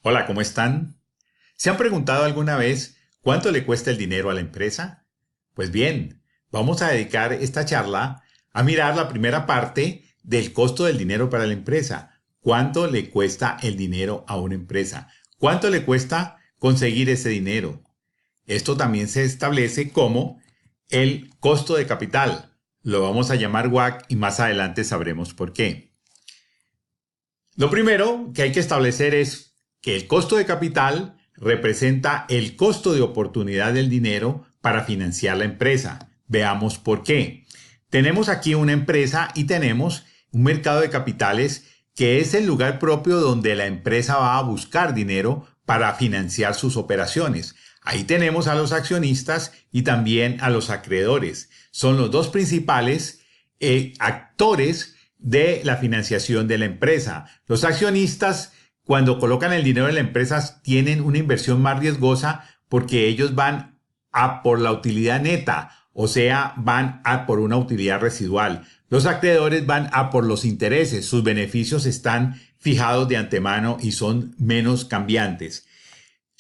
Hola, ¿cómo están? ¿Se han preguntado alguna vez cuánto le cuesta el dinero a la empresa? Pues bien, vamos a dedicar esta charla a mirar la primera parte del costo del dinero para la empresa. ¿Cuánto le cuesta el dinero a una empresa? ¿Cuánto le cuesta conseguir ese dinero? Esto también se establece como el costo de capital. Lo vamos a llamar WACC y más adelante sabremos por qué. Lo primero que hay que establecer es que el costo de capital representa el costo de oportunidad del dinero para financiar la empresa. Veamos por qué. Tenemos aquí una empresa y tenemos un mercado de capitales que es el lugar propio donde la empresa va a buscar dinero para financiar sus operaciones. Ahí tenemos a los accionistas y también a los acreedores. Son los dos principales actores de la financiación de la empresa. Los accionistas, cuando colocan el dinero en la empresa, tienen una inversión más riesgosa porque ellos van a por la utilidad neta, o sea, van a por una utilidad residual. Los acreedores van a por los intereses. Sus beneficios están fijados de antemano y son menos cambiantes.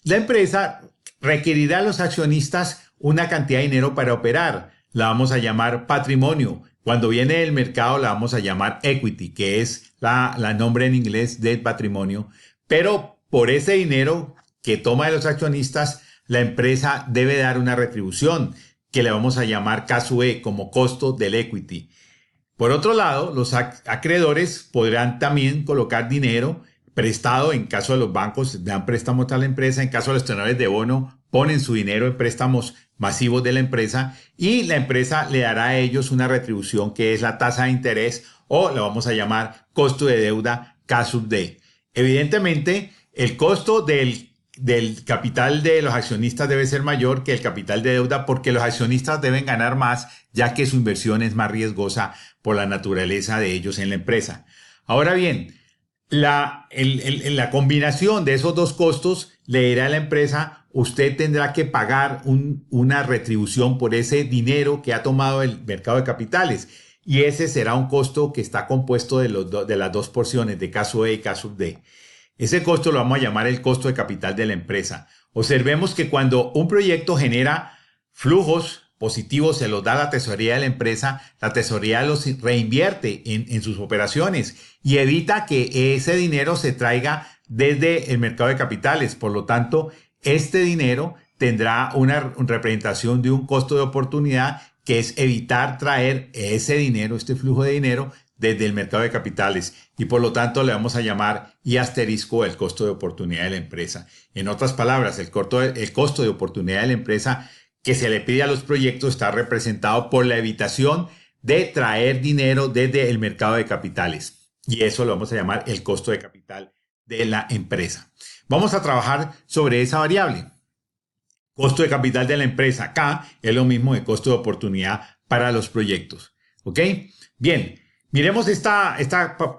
La empresa requerirá a los accionistas una cantidad de dinero para operar. La vamos a llamar patrimonio. Cuando viene del mercado la vamos a llamar equity, que es la nombre en inglés del patrimonio. Pero por ese dinero que toma de los accionistas, la empresa debe dar una retribución, que le vamos a llamar KSUE, como costo del equity. Por otro lado, los acreedores podrán también colocar dinero prestado en caso de los bancos dan préstamos a la empresa, en caso de los tenedores de bono ponen su dinero en préstamos masivos de la empresa y la empresa le dará a ellos una retribución que es la tasa de interés o la vamos a llamar costo de deuda K sub D. Evidentemente, el costo del capital de los accionistas debe ser mayor que el capital de deuda porque los accionistas deben ganar más ya que su inversión es más riesgosa por la naturaleza de ellos en la empresa. Ahora bien, la combinación de esos dos costos le dirá a la empresa, usted tendrá que pagar una retribución por ese dinero que ha tomado el mercado de capitales. Y ese será un costo que está compuesto de las dos porciones, de caso E y caso D. Ese costo lo vamos a llamar el costo de capital de la empresa. Observemos que cuando un proyecto genera flujos positivos, se los da a la tesorería de la tesorería los reinvierte en sus operaciones y evita que ese dinero se traiga desde el mercado de capitales. Por lo tanto, este dinero tendrá una representación de un costo de oportunidad que es evitar traer ese dinero, este flujo de dinero, desde el mercado de capitales y por lo tanto le vamos a llamar I asterisco el costo de oportunidad de la empresa. En otras palabras, el costo de oportunidad de la empresa que se le pide a los proyectos está representado por la evitación de traer dinero desde el mercado de capitales y eso lo vamos a llamar el costo de capital de la empresa. Vamos a trabajar sobre esa variable. Costo de capital de la empresa, K, es lo mismo de costo de oportunidad para los proyectos. ¿Ok? Bien. Miremos estas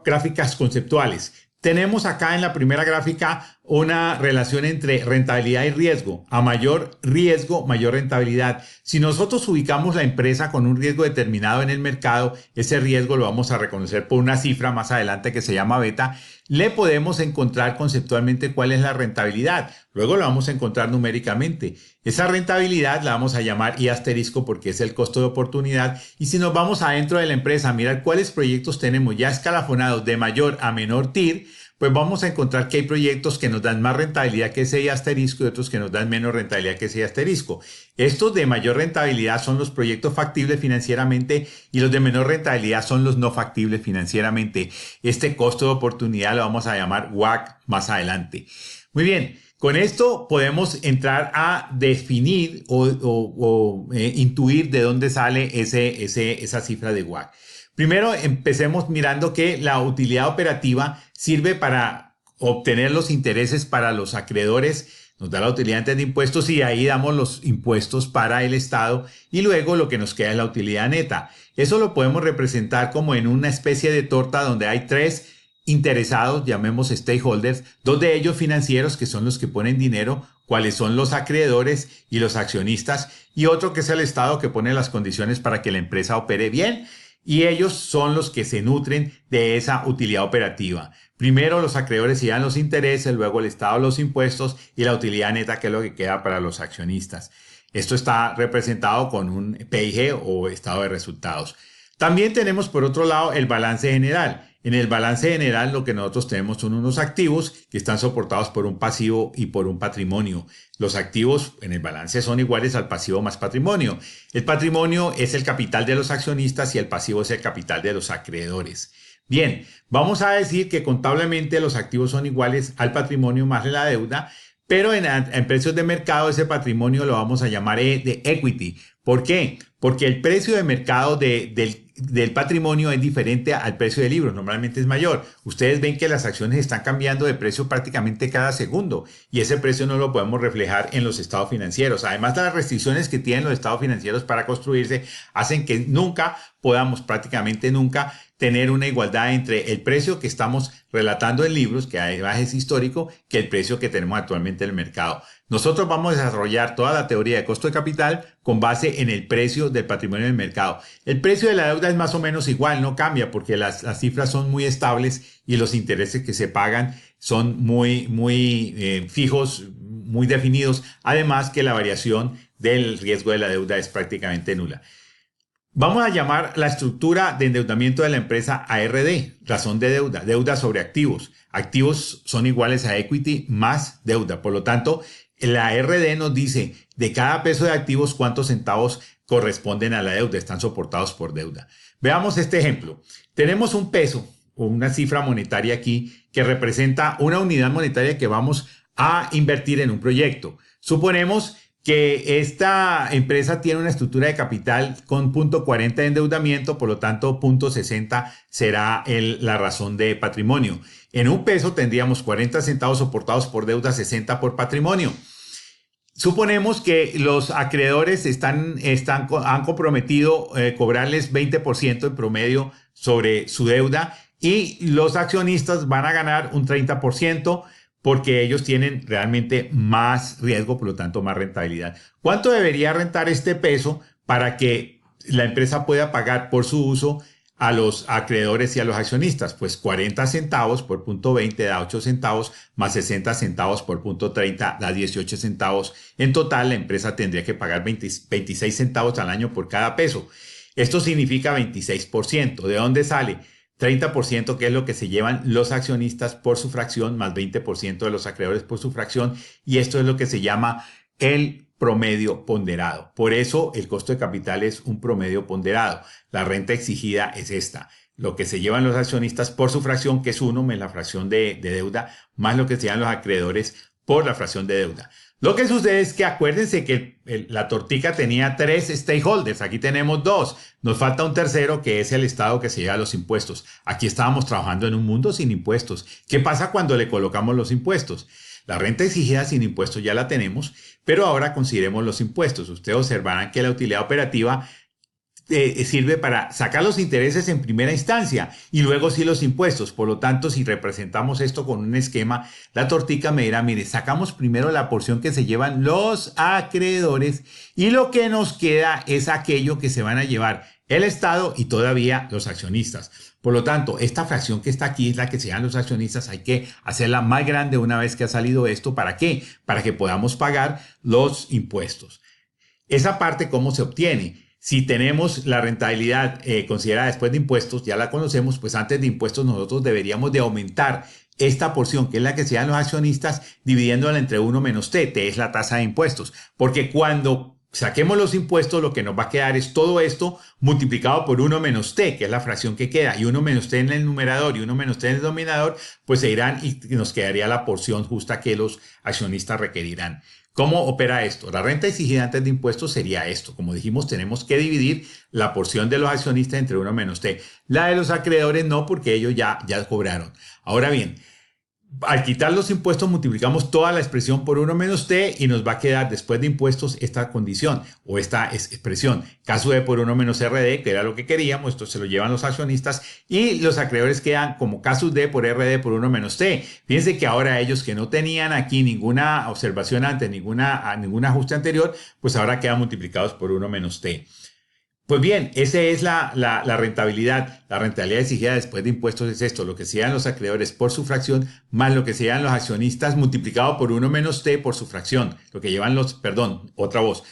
gráficas conceptuales. Tenemos acá en la primera gráfica una relación entre rentabilidad y riesgo. A mayor riesgo, mayor rentabilidad. Si nosotros ubicamos la empresa con un riesgo determinado en el mercado, ese riesgo lo vamos a reconocer por una cifra más adelante que se llama beta. Le podemos encontrar conceptualmente cuál es la rentabilidad. Luego lo vamos a encontrar numéricamente. Esa rentabilidad la vamos a llamar I asterisco porque es el costo de oportunidad. Y si nos vamos adentro de la empresa a mirar cuáles proyectos tenemos ya escalafonados de mayor a menor TIR, pues vamos a encontrar que hay proyectos que nos dan más rentabilidad que ese I asterisco y otros que nos dan menos rentabilidad que ese I asterisco. Estos de mayor rentabilidad son los proyectos factibles financieramente y los de menor rentabilidad son los no factibles financieramente. Este costo de oportunidad lo vamos a llamar WACC más adelante. Muy bien. Con esto podemos entrar a definir o intuir de dónde sale esa cifra de WACC. Primero empecemos mirando que la utilidad operativa sirve para obtener los intereses para los acreedores, nos da la utilidad antes de impuestos y ahí damos los impuestos para el Estado y luego lo que nos queda es la utilidad neta. Eso lo podemos representar como en una especie de torta donde hay tres interesados, llamemos stakeholders, dos de ellos financieros que son los que ponen dinero, cuáles son los acreedores y los accionistas y otro que es el Estado que pone las condiciones para que la empresa opere bien. y ellos son los que se nutren de esa utilidad operativa. Primero los acreedores se llevan los intereses, luego el Estado los impuestos y la utilidad neta, que es lo que queda para los accionistas. Esto está representado con un PIG o estado de resultados. También tenemos por otro lado el balance general. En el balance general lo que nosotros tenemos son unos activos que están soportados por un pasivo y por un patrimonio. Los activos en el balance son iguales al pasivo más patrimonio. El patrimonio es el capital de los accionistas y el pasivo es el capital de los acreedores. Bien, vamos a decir que contablemente los activos son iguales al patrimonio más la deuda, pero en precios de mercado ese patrimonio lo vamos a llamar de equity. ¿Por qué? Porque el precio de mercado del patrimonio es diferente al precio de libros, normalmente es mayor. Ustedes ven que las acciones están cambiando de precio prácticamente cada segundo y ese precio no lo podemos reflejar en los estados financieros. Además, las restricciones que tienen los estados financieros para construirse hacen que nunca podamos, prácticamente nunca, tener una igualdad entre el precio que estamos relatando en libros, que además es histórico, que el precio que tenemos actualmente en el mercado. Nosotros vamos a desarrollar toda la teoría de costo de capital con base en el precio del patrimonio del mercado. El precio de la deuda es más o menos igual, no cambia porque las cifras son muy estables y los intereses que se pagan son muy fijos, muy definidos. Además que la variación del riesgo de la deuda es prácticamente nula. Vamos a llamar la estructura de endeudamiento de la empresa ARD, razón de deuda, deuda sobre activos. Activos son iguales a equity más deuda. Por lo tanto, la ARD nos dice de cada peso de activos cuántos centavos corresponden a la deuda, están soportados por deuda. Veamos este ejemplo. Tenemos un peso o una cifra monetaria aquí que representa una unidad monetaria que vamos a invertir en un proyecto. Suponemos que esta empresa tiene una estructura de capital con 0.40 de endeudamiento, por lo tanto 0.60 será la razón de patrimonio. En un peso tendríamos 40 centavos soportados por deuda, 60 por patrimonio. Suponemos que los acreedores han comprometido cobrarles 20% en promedio sobre su deuda y los accionistas van a ganar un 30%. Porque ellos tienen realmente más riesgo, por lo tanto más rentabilidad. ¿Cuánto debería rentar este peso para que la empresa pueda pagar por su uso a los acreedores y a los accionistas? Pues 40 centavos por 0.20 da 8 centavos, más 60 centavos por 0.30 da 18 centavos. En total, la empresa tendría que pagar 26 centavos al año por cada peso. Esto significa 26%. ¿De dónde sale? 30%, que es lo que se llevan los accionistas por su fracción, más 20% de los acreedores por su fracción, y esto es lo que se llama el promedio ponderado. Por eso el costo de capital es un promedio ponderado. La renta exigida es esta. Lo que se llevan los accionistas por su fracción, que es 1 menos la fracción de deuda, más lo que se llevan los acreedores por la fracción de deuda. Lo que sucede es que acuérdense que la tortica tenía 3 stakeholders, aquí tenemos 2, nos falta un tercero que es el Estado que se lleva los impuestos. Aquí estábamos trabajando en un mundo sin impuestos. ¿Qué pasa cuando le colocamos los impuestos? La renta exigida sin impuestos ya la tenemos, pero ahora consideremos los impuestos. Ustedes observarán que la utilidad operativa sirve para sacar los intereses en primera instancia y luego sí los impuestos. Por lo tanto, si representamos esto con un esquema, la tortica me dirá, mire, sacamos primero la porción que se llevan los acreedores y lo que nos queda es aquello que se van a llevar el Estado y todavía los accionistas. Por lo tanto, esta fracción que está aquí es la que se dan los accionistas. Hay que hacerla más grande una vez que ha salido esto. ¿Para qué? Para que podamos pagar los impuestos. Esa parte, ¿cómo se obtiene? Si tenemos la rentabilidad considerada después de impuestos, ya la conocemos, pues antes de impuestos nosotros deberíamos de aumentar esta porción, que es la que se dan los accionistas, dividiéndola entre 1 menos T. T es la tasa de impuestos. Porque cuando saquemos los impuestos, lo que nos va a quedar es todo esto multiplicado por 1 menos T, que es la fracción que queda, y 1 menos T en el numerador y 1 menos T en el denominador, pues se irán y nos quedaría la porción justa que los accionistas requerirán. ¿Cómo opera esto? La renta exigida antes de impuestos sería esto. Como dijimos, tenemos que dividir la porción de los accionistas entre 1 menos T. La de los acreedores no, porque ellos ya cobraron. Ahora bien, al quitar los impuestos multiplicamos toda la expresión por 1 menos T y nos va a quedar después de impuestos esta condición o esta expresión. Caso de por 1 menos RD, que era lo que queríamos, esto se lo llevan los accionistas y los acreedores quedan como casus D por RD por 1 menos T. Fíjense que ahora ellos que no tenían aquí ninguna observación antes, ningún ajuste anterior, pues ahora quedan multiplicados por 1 menos T. Pues bien, esa es la rentabilidad. La rentabilidad exigida después de impuestos es esto, lo que se dan los acreedores por su fracción, más lo que se dan los accionistas multiplicado por uno menos T por su fracción. Lo que llevan perdón, otra voz.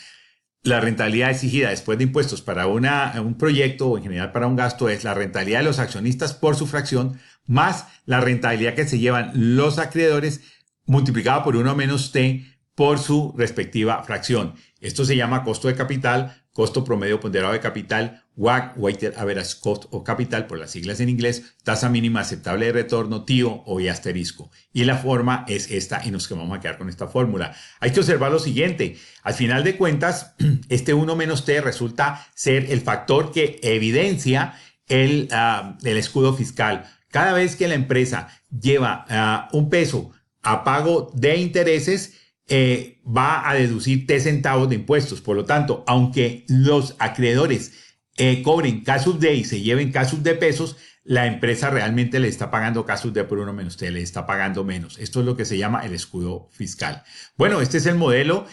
La rentabilidad exigida después de impuestos para un proyecto o en general para un gasto es la rentabilidad de los accionistas por su fracción más la rentabilidad que se llevan los acreedores multiplicado por uno menos T por su respectiva fracción. Esto se llama costo de capital, costo promedio ponderado de capital, WACC, Weighted Average Cost of Capital, por las siglas en inglés, tasa mínima aceptable de retorno, TIO o y asterisco. Y la forma es esta y nos vamos a quedar con esta fórmula. Hay que observar lo siguiente. Al final de cuentas, este 1 menos T resulta ser el factor que evidencia el escudo fiscal. Cada vez que la empresa lleva un peso a pago de intereses, va a deducir T centavos de impuestos. Por lo tanto, aunque los acreedores cobren casus D y se lleven casus de pesos, la empresa realmente le está pagando casus D por uno menos T, le está pagando menos. Esto es lo que se llama el escudo fiscal. Bueno, este es el modelo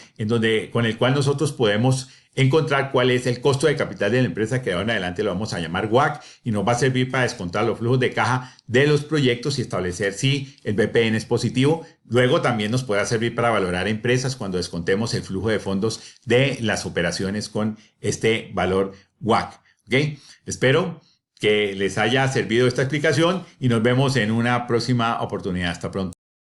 con el cual nosotros podemos encontrar cuál es el costo de capital de la empresa, que de ahora en adelante lo vamos a llamar WACC, y nos va a servir para descontar los flujos de caja de los proyectos y establecer si el BPN es positivo. Luego también nos puede servir para valorar empresas cuando descontemos el flujo de fondos de las operaciones con este valor WACC. ¿Okay? Espero que les haya servido esta explicación y nos vemos en una próxima oportunidad. Hasta pronto.